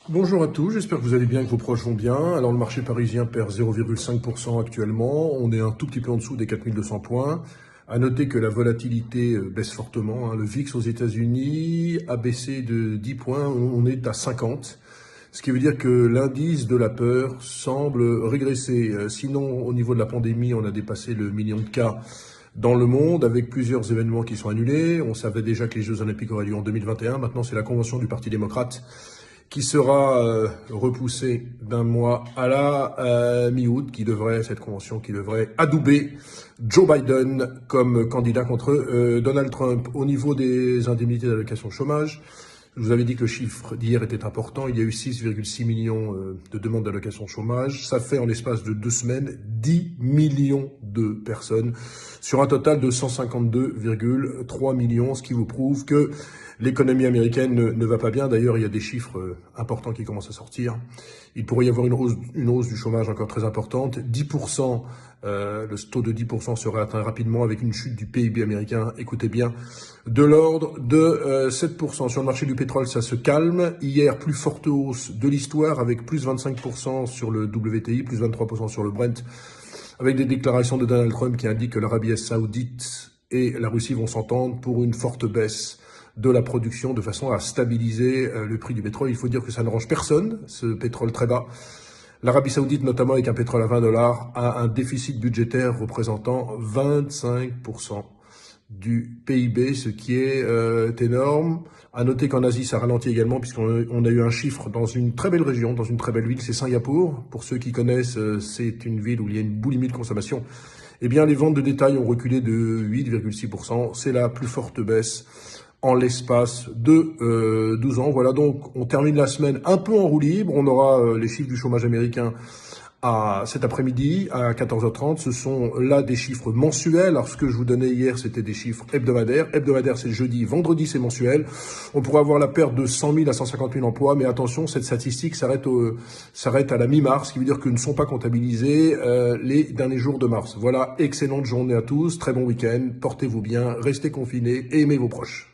Bonjour à tous, j'espère que vous allez bien, que vos proches vont bien. Alors le marché parisien perd 0,5% actuellement, on est un tout petit peu en dessous des 4200 points. À noter que la volatilité baisse fortement, le VIX aux États-Unis a baissé de 10 points, on est à 50. Ce qui veut dire que l'indice de la peur semble régresser. Sinon, au niveau de la pandémie, on a dépassé le million de cas dans le monde avec plusieurs événements qui sont annulés. On savait déjà que les Jeux Olympiques auraient lieu en 2021. Maintenant, c'est la convention du Parti démocrate qui sera repoussée d'un mois à la mi-août, cette convention qui devrait adouber Joe Biden comme candidat contre Donald Trump. Au niveau des indemnités d'allocation chômage, je vous avais dit que le chiffre d'hier était important. Il y a eu 6,6 millions de demandes d'allocation chômage. Ça fait en l'espace de 2 semaines 10 millions de personnes sur un total de 152,3 millions, ce qui vous prouve que l'économie américaine ne va pas bien. D'ailleurs, il y a des chiffres importants qui commencent à sortir. Il pourrait y avoir une hausse du chômage encore très importante. 10%, le taux de 10% serait atteint rapidement avec une chute du PIB américain, écoutez bien, de l'ordre de 7%. Sur le marché du pétrole, ça se calme. Hier, plus forte hausse de l'histoire avec plus 25% sur le WTI, plus 23% sur le Brent, avec des déclarations de Donald Trump qui indiquent que l'Arabie Saoudite et la Russie vont s'entendre pour une forte baisse de la production de façon à stabiliser le prix du pétrole. Il faut dire que ça ne range personne, ce pétrole très bas. L'Arabie Saoudite, notamment avec un pétrole à $20, a un déficit budgétaire représentant 25% du PIB, ce qui est énorme. À noter qu'en Asie, ça ralentit également, puisqu'on a eu un chiffre dans une très belle région, dans une très belle ville, c'est Singapour. Pour ceux qui connaissent, c'est une ville où il y a une boulimie de consommation. Eh bien, les ventes de détail ont reculé de 8,6%. C'est la plus forte baisse en l'espace de 12 ans. Voilà, donc on termine la semaine un peu en roue libre. On aura les chiffres du chômage américain cet après-midi à 14h30. Ce sont là des chiffres mensuels. Alors ce que je vous donnais hier, c'était des chiffres hebdomadaires. Hebdomadaire, c'est le jeudi. Vendredi, c'est mensuel. On pourrait avoir la perte de 100 000 à 150 000 emplois. Mais attention, cette statistique s'arrête à la mi-mars, ce qui veut dire que ne sont pas comptabilisés les derniers jours de mars. Voilà, excellente journée à tous. Très bon week-end. Portez-vous bien. Restez confinés et aimez vos proches.